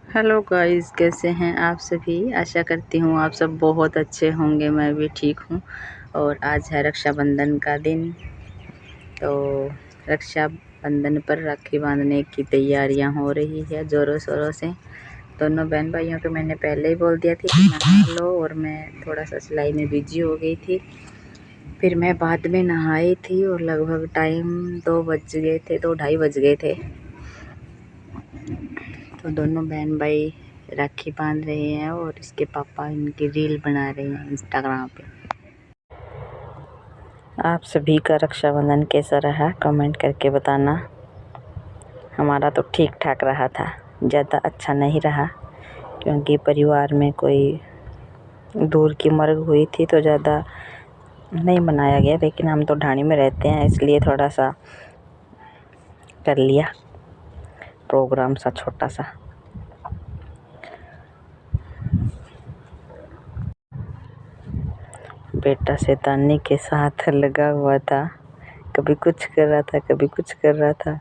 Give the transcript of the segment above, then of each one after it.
Hello guys, कैसे हैं आप सभी। आशा करती हूँ आप सब बहुत अच्छे होंगे। मैं भी ठीक हूँ। और आज है रक्षाबंधन का दिन। तो रक्षाबंधन पर राखी बांधने की तैयारियां हो रही है ज़ोरों शोरों से। दोनों बहन भाइयों को मैंने पहले ही बोल दिया था कि नहा लो, और मैं थोड़ा सा सिलाई में बिजी हो गई थी। फिर मैं बाद में नहाई थी और लगभग टाइम 2 बज गए थे, 2 ढाई बज गए थे। तो दोनों बहन भाई राखी बांध रहे हैं और इसके पापा इनकी रील बना रहे हैं इंस्टाग्राम पे। आप सभी का रक्षाबंधन कैसा रहा कमेंट करके बताना। हमारा तो ठीक ठाक रहा था, ज़्यादा अच्छा नहीं रहा क्योंकि परिवार में कोई दूर की मर्ग हुई थी तो ज़्यादा नहीं मनाया गया। लेकिन हम तो ढाणी में रहते हैं इसलिए थोड़ा सा कर लिया प्रोग्राम सा छोटा सा। बेटा शैतानी के साथ लगा हुआ था, कभी कुछ कर रहा था कभी कुछ कर रहा था।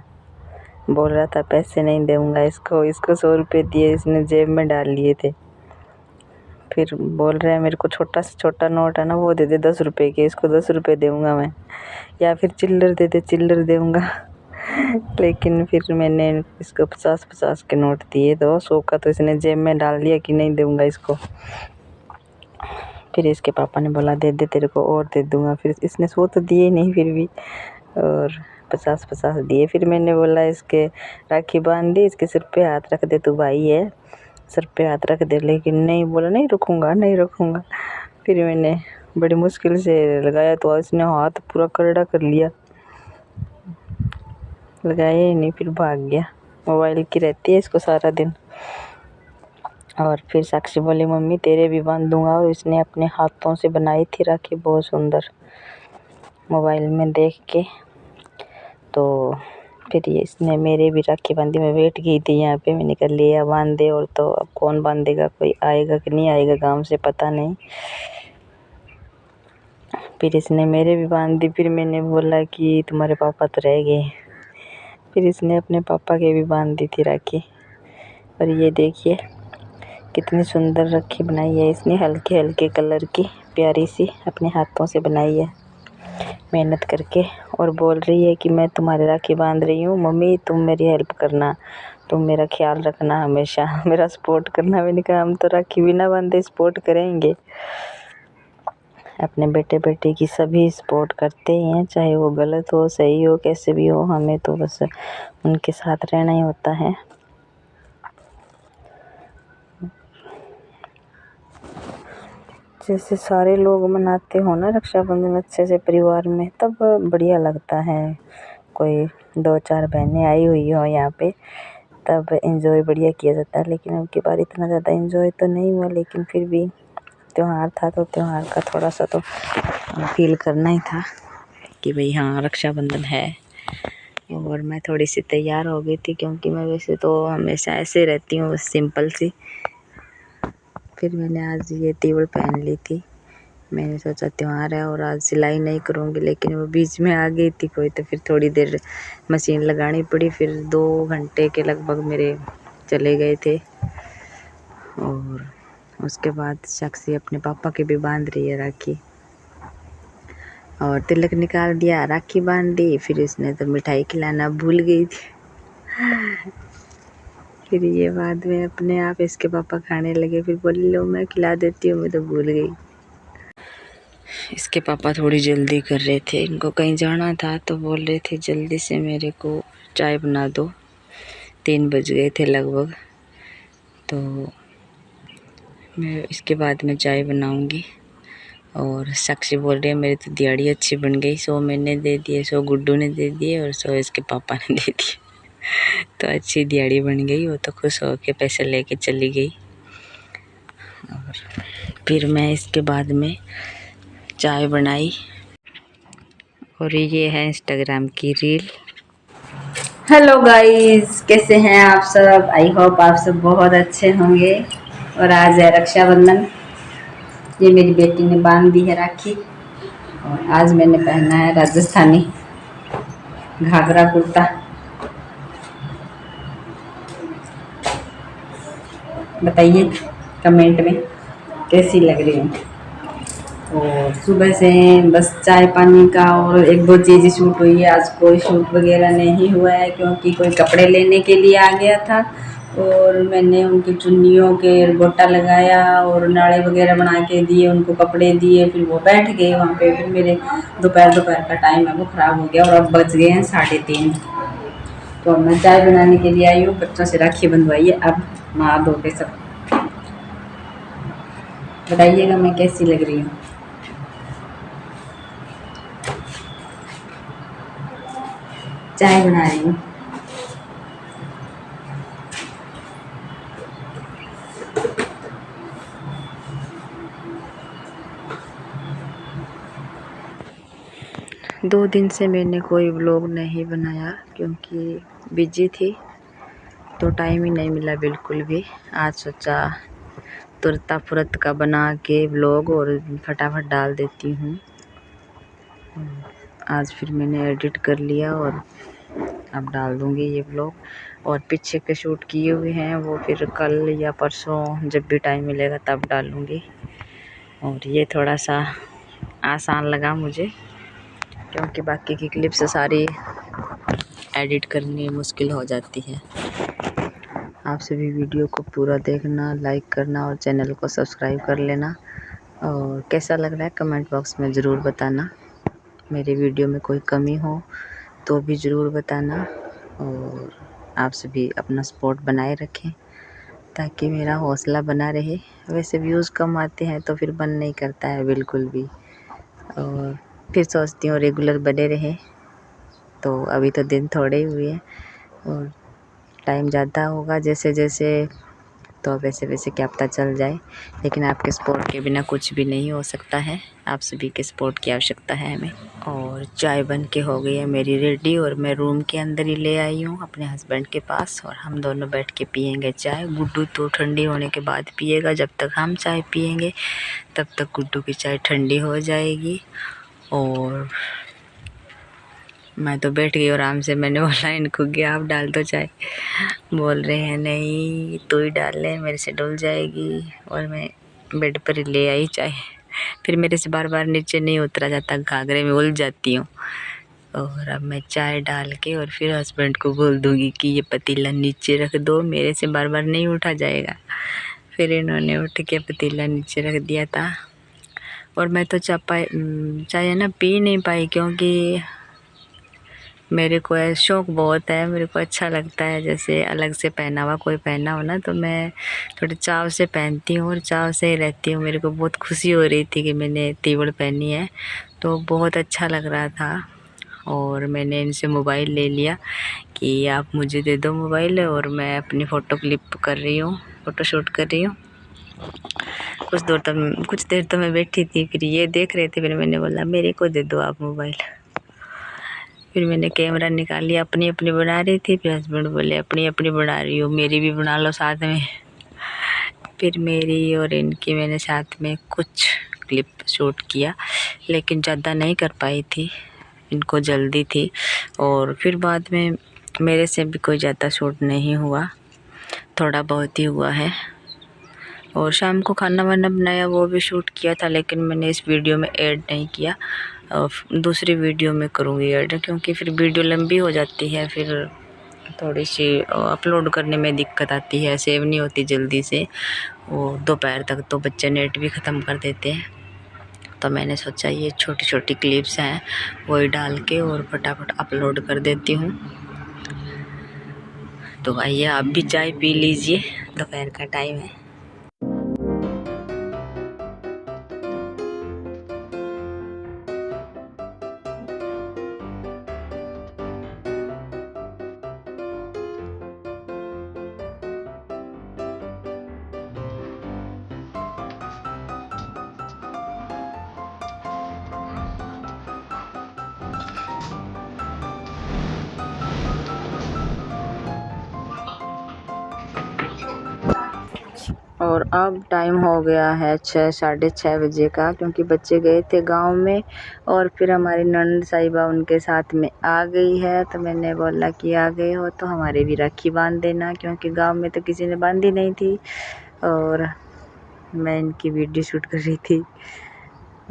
बोल रहा था पैसे नहीं दूंगा इसको 100 रुपये दिए, इसने जेब में डाल लिए थे। फिर बोल रहा है मेरे को छोटा से छोटा नोट है ना वो दे दे 10 रुपये के, इसको 10 रुपये दूंगा मैं, या फिर चिल्लर दे दे चिल्लर दूंगा। लेकिन फिर मैंने इसको 50-50 के नोट दिए, तो 100 का तो इसने जेब में डाल लिया कि नहीं दूंगा इसको। फिर इसके पापा ने बोला दे दे तेरे को और दे दूंगा। फिर इसने 100 तो दिए नहीं फिर भी, और 50-50 दिए। फिर मैंने बोला इसके राखी बांध दी, इसके सिर पे हाथ रख दे, तू भाई है सिर पे हाथ रख दे। लेकिन नहीं, बोला नहीं रखूँगा नहीं रखूँगा। फिर मैंने बड़ी मुश्किल से लगाया तो इसने हाथ पूरा करड़ा कर लिया, लगाया ही नहीं, फिर भाग गया। मोबाइल की रहती है इसको सारा दिन। और फिर साक्षी बोली मम्मी तेरे भी बांध दूंगा, और इसने अपने हाथों से बनाई थी राखी बहुत सुंदर मोबाइल में देख के। तो फिर ये इसने मेरे भी राखी बांधी। मैं बैठ गई थी यहाँ पे, मैंने कहा ले बांध दे। और तो अब कौन बांधेगा, कोई आएगा कि नहीं आएगा गांव से पता नहीं। फिर इसने मेरे भी बांध दी। फिर मैंने बोला कि तुम्हारे पापा तो रह गए। फिर इसने अपने पापा के भी बांध दी थी राखी। और ये देखिए कितनी सुंदर राखी बनाई है इसने, हल्के हल्के कलर की प्यारी सी अपने हाथों से बनाई है मेहनत करके। और बोल रही है कि मैं तुम्हारी राखी बांध रही हूँ मम्मी, तुम मेरी हेल्प करना, तुम मेरा ख्याल रखना, हमेशा मेरा सपोर्ट करना। मैंने कहा हम तो राखी बिना बांधे सपोर्ट करेंगे। अपने बेटे बेटी की सभी सपोर्ट करते ही हैं, चाहे वो गलत हो सही हो कैसे भी हो, हमें तो बस उनके साथ रहना ही होता है। जैसे सारे लोग मनाते हो ना रक्षाबंधन अच्छे से परिवार में, तब बढ़िया लगता है। कोई 2-4 बहनें आई हुई हो यहाँ पे तब एंजॉय बढ़िया किया जाता है। लेकिन अब की बार इतना ज़्यादा एंजॉय तो नहीं हुआ, लेकिन फिर भी त्यौहार था तो त्यौहार का थोड़ा सा तो फील करना ही था कि भाई हाँ रक्षाबंधन है। और मैं थोड़ी सी तैयार हो गई थी क्योंकि मैं वैसे तो हमेशा ऐसे रहती हूँ बस सिंपल सी। फिर मैंने आज ये तीवड़ पहन ली थी। मैंने सोचा त्यौहार है और आज सिलाई नहीं करूँगी, लेकिन वो बीच में आ गई थी कोई, तो फिर थोड़ी देर मशीन लगानी पड़ी। फिर 2 घंटे के लगभग मेरे चले गए थे। और उसके बाद साक्षी अपने पापा के भी बांध रही है राखी, और तिलक निकाल दिया, राखी बांध दी। फिर इसने तो मिठाई खिलाना भूल गई थी। फिर ये बाद में अपने आप इसके पापा खाने लगे। फिर बोली लो मैं खिला देती हूँ, मैं तो भूल गई। इसके पापा थोड़ी जल्दी कर रहे थे, इनको कहीं जाना था तो बोल रहे थे जल्दी से मेरे को चाय बना दो। 3 बज गए थे लगभग। तो मैं इसके बाद में चाय बनाऊंगी। और साक्षी बोल रही है मेरी तो दिहाड़ी अच्छी बन गई, 100 मैंने दे दिए, 100 गुड्डू ने दे दिए और 100 इसके पापा ने दे दिए। तो अच्छी दिहाड़ी बन गई। वो तो खुश हो के पैसे लेके चली गई। और फिर मैं इसके बाद में चाय बनाई। और ये है इंस्टाग्राम की रील। हेलो गाइस, कैसे हैं आप सब। आई होप आप सब बहुत अच्छे होंगे। और आज है रक्षाबंधन। ये मेरी बेटी ने बांध दी है राखी। और आज मैंने पहना है राजस्थानी घाघरा कुर्ता। बताइए कमेंट में कैसी लग रही हूँ। और सुबह से बस चाय पानी का और एक दो चीज़ें शूट हुई है। आज कोई शूट वगैरह नहीं हुआ है क्योंकि कोई कपड़े लेने के लिए आ गया था और मैंने उनकी चुन्नियों के गोटा लगाया और नाड़े वगैरह बना के दिए, उनको कपड़े दिए, फिर वो बैठ गए वहाँ पे। फिर मेरे दोपहर का टाइम है वो ख़राब हो गया और अब बज गए हैं 3:30। तो अब मैं चाय बनाने के लिए आई हूँ। बच्चों से राखी बंधवाई है, अब नहा धो के सब बताइएगा मैं कैसी लग रही हूँ। चाय बना रही हूँ। दो दिन से मैंने कोई व्लॉग नहीं बनाया क्योंकि बिजी थी, तो टाइम ही नहीं मिला बिल्कुल भी। आज सोचा तुरता फुरत का बना के व्लॉग और फटाफट डाल देती हूँ। आज फिर मैंने एडिट कर लिया और अब डाल दूँगी ये व्लॉग। और पीछे के शूट किए हुए हैं वो फिर कल या परसों जब भी टाइम मिलेगा तब डालूँगी। और ये थोड़ा सा आसान लगा मुझे क्योंकि बाकी की क्लिप्स सारी एडिट करनी मुश्किल हो जाती है। आप सभी वीडियो को पूरा देखना, लाइक करना और चैनल को सब्सक्राइब कर लेना। और कैसा लग रहा है कमेंट बॉक्स में ज़रूर बताना। मेरे वीडियो में कोई कमी हो तो भी ज़रूर बताना। और आप सभी अपना सपोर्ट बनाए रखें ताकि मेरा हौसला बना रहे। वैसे व्यूज़ कम आते हैं तो फिर मन नहीं करता है बिल्कुल भी, और फिर सोचती हूँ रेगुलर बने रहे। तो अभी तो दिन थोड़े ही हुए हैं और टाइम ज़्यादा होगा जैसे जैसे, तो वैसे वैसे क्या पता चल जाए। लेकिन आपके सपोर्ट के बिना कुछ भी नहीं हो सकता है। आप सभी के सपोर्ट की आवश्यकता है हमें। और चाय बन के हो गई है मेरी रेडी और मैं रूम के अंदर ही ले आई हूँ अपने हस्बैंड के पास और हम दोनों बैठ के पियेंगे चाय। गुड्डू तो ठंडी होने के बाद पिएगा, जब तक हम चाय पियेंगे तब तक गुड्डू की चाय ठंडी हो जाएगी। और मैं तो बैठ गई आराम से। मैंने बोला इनको कि आप डाल दो चाय, बोल रहे हैं नहीं तू ही डाल ले, मेरे से डुल जाएगी। और मैं बेड पर ही ले आई चाय। फिर मेरे से बार बार नीचे नहीं उतरा जाता, घाघरे में उलझ जाती हूँ। और अब मैं चाय डाल के और फिर हस्बैंड को बोल दूँगी कि ये पतीला नीचे रख दो, मेरे से बार बार नहीं उठा जाएगा। फिर इन्होंने उठ के पतीला नीचे रख दिया था। और मैं तो चाय ना पी नहीं पाई क्योंकि मेरे को शौक़ बहुत है, मेरे को अच्छा लगता है जैसे अलग से पहनावा कोई पहना हो ना तो मैं थोड़े चाव से पहनती हूँ और चाव से ही रहती हूँ। मेरे को बहुत खुशी हो रही थी कि मैंने तीवड़ पहनी है, तो बहुत अच्छा लग रहा था। और मैंने इनसे मोबाइल ले लिया कि आप मुझे दे दो मोबाइल और मैं अपनी फ़ोटो क्लिप कर रही हूँ, फ़ोटो शूट कर रही हूँ। कुछ देर तो मैं बैठी थी, फिर ये देख रहे थे, फिर मैंने बोला मेरे को दे दो आप मोबाइल। फिर मैंने कैमरा निकाल लिया, अपनी अपनी बना रही थी। फिर हस्बैंड बोले अपनी अपनी बना रही हो, मेरी भी बना लो साथ में। फिर मेरी और इनकी मैंने साथ में कुछ क्लिप शूट किया, लेकिन ज़्यादा नहीं कर पाई थी, इनको जल्दी थी। और फिर बाद में मेरे से भी कोई ज़्यादा शूट नहीं हुआ, थोड़ा बहुत ही हुआ है। और शाम को खाना वाना बनाया वो भी शूट किया था, लेकिन मैंने इस वीडियो में ऐड नहीं किया। दूसरी वीडियो में करूँगी ऐड, क्योंकि फिर वीडियो लंबी हो जाती है, फिर थोड़ी सी अपलोड करने में दिक्कत आती है, सेव नहीं होती जल्दी से। वो दोपहर तक तो बच्चे नेट भी ख़त्म कर देते हैं। तो मैंने सोचा ये छोटी छोटी क्लिप्स हैं वही डाल के और फटाफट अपलोड कर देती हूँ। तो आइए आप भी चाय पी लीजिए, दोपहर का टाइम है। और अब टाइम हो गया है 6-6:30 बजे का, क्योंकि बच्चे गए थे गांव में और फिर हमारी ननद साहिबा उनके साथ में आ गई है। तो मैंने बोला कि आ गए हो तो हमारे भी राखी बांध देना, क्योंकि गांव में तो किसी ने बांधी नहीं थी। और मैं इनकी वीडियो शूट कर रही थी।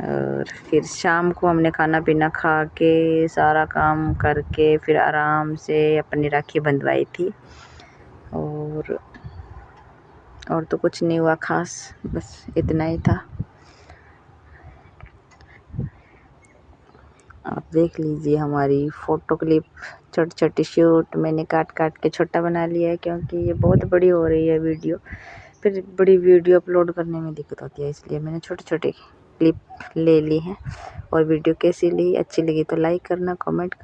और फिर शाम को हमने खाना पीना खा के सारा काम करके फिर आराम से अपनी राखी बंधवाई थी। और तो कुछ नहीं हुआ ख़ास, बस इतना ही था। आप देख लीजिए हमारी फ़ोटो क्लिप, छोटी-छोटी शूट मैंने काट के छोटा बना लिया है, क्योंकि ये बहुत बड़ी हो रही है वीडियो। फिर बड़ी वीडियो अपलोड करने में दिक्कत होती है, इसलिए मैंने छोटे-छोटे क्लिप ले ली हैं। और वीडियो कैसी लगी, अच्छी लगी तो लाइक करना, कमेंट